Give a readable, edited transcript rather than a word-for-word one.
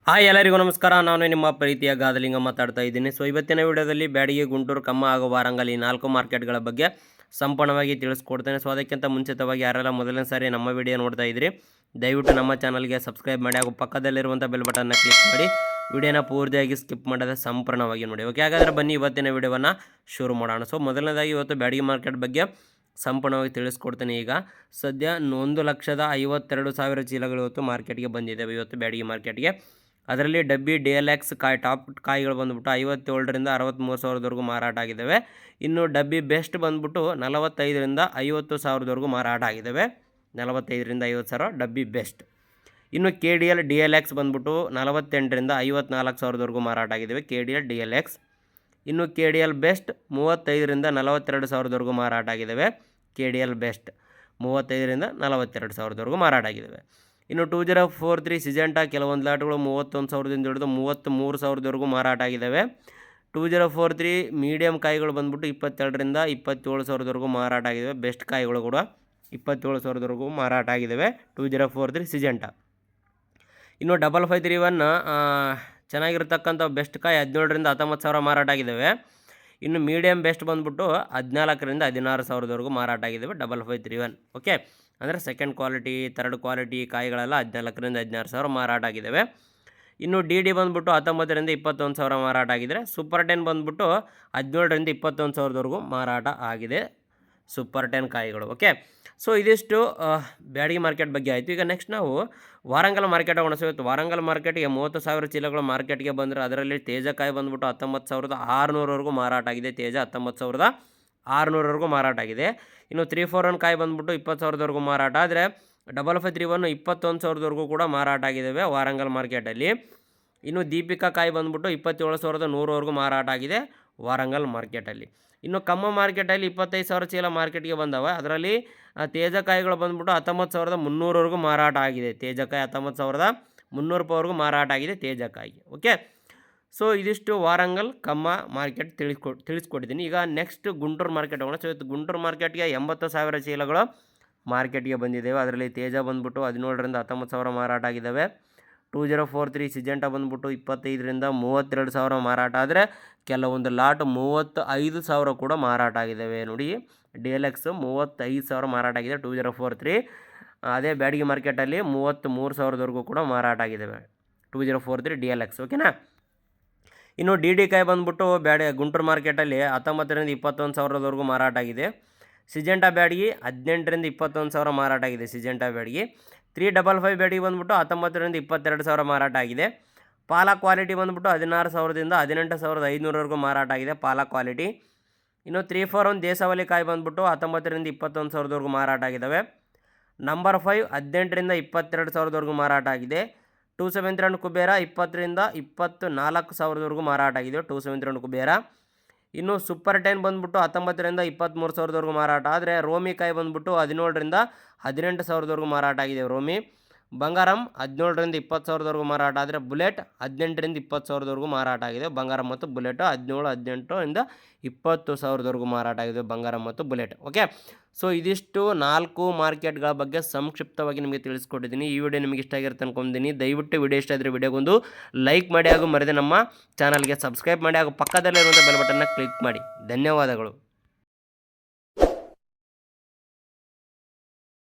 Hi ಎಲ್ಲರಿಗೂ ನಮಸ್ಕಾರ. ನಾನು ನಿಮ್ಮ ಪ್ರೀತಿಯ ಗಾದಲಿಂಗ ಮಾತಾಡ್ತಾ ಇದ್ದೀನಿ. ಸೊ ಇವತ್ತಿನ ವಿಡಿಯೋದಲ್ಲಿ ಬ್ಯಾಡಗಿ, ಗುಂಟೂರು, ಕಮ್ಮ ಹಾಗೂ ವಾರಂಗಲ್ ಈ 4 ಮಾರ್ಕೆಟ್ಗಳ ಬಗ್ಗೆ ಸಂಪೂರ್ಣವಾಗಿ ತಿಳಿಸ್ಕೊಡ್ತೇನೆ. ಸೊ ಅದಕ್ಕಿಂತ ಮುಂಚಿತವಾಗಿ ಯಾರೆಲ್ಲ ಮೊದಲನೇ ಸಾರಿ ನಮ್ಮ ವಿಡಿಯೋ ನೋಡ್ತಾ ಇದ್ರಿ, ದಯವಿಟ್ಟು ನಮ್ಮ ಚಾನಲ್ಗೆ ಸಬ್ಸ್ಕ್ರೈಬ್ ಮಾಡಿ ಹಾಗೂ ಪಕ್ಕದಲ್ಲಿರುವಂಥ ಬೆಲ್ ಬಟನ್ನ ಕ್ಲಿಕ್ ಮಾಡಿ ವಿಡಿಯೋನ ಪೂರ್ತಿಯಾಗಿ ಸ್ಕಿಪ್ ಮಾಡದೆ ಸಂಪೂರ್ಣವಾಗಿ ನೋಡಿ. ಓಕೆ, ಹಾಗಾದರೆ ಬನ್ನಿ ಇವತ್ತಿನ ವಿಡಿಯೋವನ್ನು ಶುರು ಮಾಡೋಣ. ಸೊ ಮೊದಲನೇದಾಗಿ ಇವತ್ತು ಬ್ಯಾಡಗಿ ಮಾರ್ಕೆಟ್ ಬಗ್ಗೆ ಸಂಪೂರ್ಣವಾಗಿ ತಿಳಿಸ್ಕೊಡ್ತೇನೆ. ಈಗ ಸದ್ಯ 1,52,000 ಚೀಲಗಳು ಇವತ್ತು ಮಾರ್ಕೆಟ್ಗೆ ಬಂದಿದ್ದಾವೆ. ಇವತ್ತು ಬ್ಯಾಡಗಿ ಮಾರ್ಕೆಟ್ಗೆ ಅದರಲ್ಲಿ ಡಬ್ಬಿ DLX ಕಾಯಿ ಟಾಪ್ ಕಾಯಿಗಳು ಬಂದುಬಿಟ್ಟು 57ರಿಂದ 63 ಸಾವಿರದವರೆಗೂ ಮಾರಾಟ ಆಗಿದ್ದಾವೆ. ಇನ್ನು ಡಬ್ಬಿ ಬೆಸ್ಟ್ ಬಂದುಬಿಟ್ಟು 45ರಿಂದ 50 ಸಾವಿರದವರೆಗೂ ಮಾರಾಟ ಆಗಿದ್ದಾವೆ. 45ರಿಂದ 50 ಸಾವಿರ ಡಬ್ಬಿ ಬೆಸ್ಟ್. ಇನ್ನು KDL DLX ಬಂದುಬಿಟ್ಟು 48ರಿಂದ 54 ಸಾವಿರದವರೆಗೂ ಮಾರಾಟ ಆಗಿದ್ದಾವೆ. KDL DLX. ಇನ್ನು KDL ಬೆಸ್ಟ್ 35ರಿಂದ 42 ಸಾವಿರದವರೆಗೂ ಮಾರಾಟ ಆಗಿದ್ದಾವೆ. KDL ಬೆಸ್ಟ್ 35ರಿಂದ 42 ಸಾವಿರದವರೆಗೂ ಮಾರಾಟ ಆಗಿದ್ದಾವೆ. ಇನ್ನು 2043 ಸಿಜೆಂಟಾ ಕೆಲವೊಂದು ಲಾಟ್ಗಳು 31 ಸಾವಿರದಿಂದ ಹಿಡಿದು 33 ಸಾವಿರದವರೆಗೂ ಮಾರಾಟ ಆಗಿದ್ದಾವೆ. 2043 ಮೀಡಿಯಮ್ ಕಾಯಿಗಳು ಬಂದುಬಿಟ್ಟು 22ರಿಂದ 27 ಸಾವಿರದವರೆಗೂ ಮಾರಾಟ ಆಗಿದ್ದಾವೆ. ಬೆಸ್ಟ್ ಕಾಯಿಗಳು ಕೂಡ 27 ಸಾವಿರದವರೆಗೂ ಮಾರಾಟ ಆಗಿದ್ದಾವೆ 2043 ಸಿಜೆಂಟಾ. ಇನ್ನು 5531 ಚೆನ್ನಾಗಿರ್ತಕ್ಕಂಥ ಬೆಸ್ಟ್ ಕಾಯಿ 17ರಿಂದ 19 ಸಾವಿರ ಮಾರಾಟ ಆಗಿದ್ದಾವೆ. ಇನ್ನು ಮೀಡಿಯಮ್ ಬೆಸ್ಟ್ ಬಂದುಬಿಟ್ಟು 14ರಿಂದ 16 ಸಾವಿರದವರೆಗೂ ಮಾರಾಟ ಆಗಿದ್ದಾವೆ 5531. ಓಕೆ, ಅಂದರೆ ಸೆಕೆಂಡ್ ಕ್ವಾಲಿಟಿ, ಥರ್ಡ್ ಕ್ವಾಲಿಟಿ ಕಾಯಿಗಳೆಲ್ಲ 14ರಿಂದ 16 ಸಾವಿರ ಮಾರಾಟ ಆಗಿದ್ದಾವೆ. ಇನ್ನು DD ಬಂದುಬಿಟ್ಟು 19ರಿಂದ 21 ಸಾವಿರ ಮಾರಾಟ ಆಗಿದ್ದಾರೆ. ಸೂಪರ್ 10 ಬಂದುಬಿಟ್ಟು 17ರಿಂದ 21 ಸಾವಿರದವರೆಗೂ ಮಾರಾಟ ಆಗಿದೆ ಸೂಪರ್ 10 ಕಾಯಿಗಳು. ಓಕೆ, ಸೊ ಇದಿಷ್ಟು ಬ್ಯಾಡಗಿ ಮಾರ್ಕೆಟ್ ಬಗ್ಗೆ ಆಯಿತು. ಈಗ ನೆಕ್ಸ್ಟ್ ನಾವು ವಾರಂಗಲ್ ಮಾರ್ಕೆಟ್ ಹೋಗೋಣ. ಸೊ ಇವತ್ತು ವಾರಂಗಲ್ ಮಾರ್ಕೆಟ್ಗೆ 30,000 ಚೀಲಗಳು ಮಾರ್ಕೆಟ್ಗೆ ಬಂದರೆ ಅದರಲ್ಲಿ ತೇಜಕಾಯಿ ಬಂದುಬಿಟ್ಟು 19,600ವರೆಗೂ ಮಾರಾಟ ಆಗಿದೆ. ತೇಜ 19,600ವರೆಗೂ ಮಾರಾಟ ಆಗಿದೆ. ಇನ್ನು 341 ಕಾಯಿ ಬಂದುಬಿಟ್ಟು 20 ಸಾವಿರದವರೆಗೂ ಮಾರಾಟ ಆದರೆ 5531 21 ಸಾವಿರದವರೆಗೂ ಕೂಡ ಮಾರಾಟ ಆಗಿದ್ದಾವೆ ವಾರಂಗಲ್ ಮಾರ್ಕೆಟಲ್ಲಿ. ಇನ್ನು ದೀಪಿಕಾ ಕಾಯಿ ಬಂದುಬಿಟ್ಟು 27,100ವರೆಗೂ ಮಾರಾಟ ಆಗಿದೆ ವಾರಂಗಲ್ ಮಾರ್ಕೆಟಲ್ಲಿ. ಇನ್ನು ಕಮ್ಮ ಮಾರ್ಕೆಟಲ್ಲಿ 25,000 ಚೀಲ ಮಾರ್ಕೆಟ್ಗೆ ಬಂದವೆ. ಅದರಲ್ಲಿ ತೇಜಕಾಯಿಗಳು ಬಂದುಬಿಟ್ಟು 19,300ವರೆಗೂ ಮಾರಾಟ ಆಗಿದೆ. ತೇಜಕಾಯಿ 19,300 ರೂಪಾಯಿವರೆಗೂ ಮಾರಾಟ ಆಗಿದೆ ತೇಜಕಾಯಿ. ಓಕೆ, ಸೊ ಇದಿಷ್ಟು ವಾರಂಗಲ್ ಕಮ್ಮ ಮಾರ್ಕೆಟ್ ತಿಳಿಸ್ಕೊಟ್ಟಿದ್ದೀನಿ. ಈಗ ನೆಕ್ಸ್ಟ್ ಗುಂಟೂರು ಮಾರ್ಕೆಟ್ ಹೋಗೋಣ. ಸೊ ಇವತ್ತು ಗುಂಟೂರು ಮಾರ್ಕೆಟ್ಗೆ 80,000 ಚೀಲಗಳು ಮಾರ್ಕೆಟ್ಗೆ ಬಂದಿದ್ದೇವೆ. ಅದರಲ್ಲಿ ತೇಜ ಬಂದುಬಿಟ್ಟು 17ರಿಂದ 19 ಸಾವಿರ ಮಾರಾಟ ಆಗಿದ್ದಾವೆ. 2043 ಸಿಜೆಂಟಾ ಬಂದುಬಿಟ್ಟು 25ರಿಂದ 32 ಸಾವಿರ ಮಾರಾಟ ಆದರೆ ಕೆಲವೊಂದು ಲಾಟ್ 35 ಸಾವಿರ ಕೂಡ ಮಾರಾಟ ಆಗಿದ್ದಾವೆ. ನೋಡಿ, DLX 35 ಸಾವಿರ ಮಾರಾಟ ಆಗಿದೆ 2043. ಅದೇ ಬ್ಯಾಡಗಿ ಮಾರ್ಕೆಟಲ್ಲಿ 33 ಸಾವಿರದವರೆಗೂ ಕೂಡ ಮಾರಾಟ ಆಗಿದ್ದಾವೆ 2043 DLX. ಓಕೆನಾ. ಇನ್ನು DD ಕಾಯಿ ಬಂದುಬಿಟ್ಟು ಗುಂಟೂರು ಮಾರ್ಕೆಟಲ್ಲಿ 19ರಿಂದ 21 ಸಾವಿರದವರೆಗೂ ಮಾರಾಟ ಆಗಿದೆ. ಸಿಜೆಂಟಾ ಬ್ಯಾಡಗಿ 18ರಿಂದ 21 ಸಾವಿರ ಮಾರಾಟ ಆಗಿದೆ. ಸಿಜೆಂಟಾ ಬ್ಯಾಡಗಿ 355 ಬ್ಯಾಡಗಿ ಬಂದುಬಿಟ್ಟು 19ರಿಂದ 22 ಸಾವಿರ ಮಾರಾಟ ಆಗಿದೆ. ಪಾಲ ಕ್ವಾಲಿಟಿ ಬಂದುಬಿಟ್ಟು 16 ಸಾವಿರದಿಂದ 18,500ವರೆಗೂ ಮಾರಾಟ ಆಗಿದೆ ಪಾಲ ಕ್ವಾಲಿಟಿ. ಇನ್ನು 341 ದೇಶಾವಳಿ ಕಾಯಿ ಬಂದುಬಿಟ್ಟು 19ರಿಂದ 21 ಸಾವಿರದವರೆಗೂ ಮಾರಾಟ ಆಗಿದ್ದಾವೆ. ನಂಬರ್ 5 18ರಿಂದ 22 ಸಾವಿರದವರೆಗೂ ಮಾರಾಟ ಆಗಿದೆ. 272 ಕುಬೇರ 20ರಿಂದ 24 ಸಾವಿರದವರೆಗೂ ಮಾರಾಟ ಆಗಿದೆ 272 ಕುಬೇರ. ಇನ್ನು ಸೂಪರ್ 10 ಬಂದುಬಿಟ್ಟು 19ರಿಂದ 23 ಸಾವಿರದವರೆಗೂ ಮಾರಾಟ ಆದರೆ ರೋಮಿ ಕಾಯಿ ಬಂದುಬಿಟ್ಟು 17ರಿಂದ 18 ಸಾವಿರದವರೆಗೂ ಮಾರಾಟ ಆಗಿದೆ ರೋಮಿ. ಬಂಗಾರಂ 17ರಿಂದ 20 ಸಾವಿರದವರೆಗೂ ಮಾರಾಟ ಆದರೆ ಬುಲೆಟ್ 18ರಿಂದ 20 ಸಾವಿರದವರೆಗೂ ಮಾರಾಟ ಆಗಿದೆ. ಬಂಗಾರಂ ಮತ್ತು ಬುಲೆಟ್ 18ರಿಂದ 20 ಸಾವಿರದವರೆಗೂ ಮಾರಾಟ ಆಗಿದೆ ಬಂಗಾರಂ ಮತ್ತು ಬುಲೆಟ್. ಓಕೆ, ಸೊ ಇದಿಷ್ಟು 4 ಮಾರ್ಕೆಟ್ಗಳ ಬಗ್ಗೆ ಸಂಕ್ಷಿಪ್ತವಾಗಿ ನಿಮಗೆ ತಿಳಿಸ್ಕೊಟ್ಟಿದ್ದೀನಿ. ಈ ವಿಡಿಯೋ ನಿಮಗೆ ಇಷ್ಟ ಆಗಿರುತ್ತೆ ಅನ್ಕೊಂಡಿದ್ದೀನಿ. ದಯವಿಟ್ಟು ವಿಡಿಯೋ ಇಷ್ಟ ಆದರೆ ವಿಡಿಯೋಗೊಂದು ಲೈಕ್ ಮಾಡಿ ಹಾಗೂ ಮರೆಯದೆ ನಮ್ಮ ಚಾನಲ್ಗೆ ಸಬ್ಸ್ಕ್ರೈಬ್ ಮಾಡಿ ಹಾಗೂ ಪಕ್ಕದಲ್ಲಿರುವಂಥ ಬೆಲ್ ಬಟನ್ನ ಕ್ಲಿಕ್ ಮಾಡಿ. ಧನ್ಯವಾದಗಳು.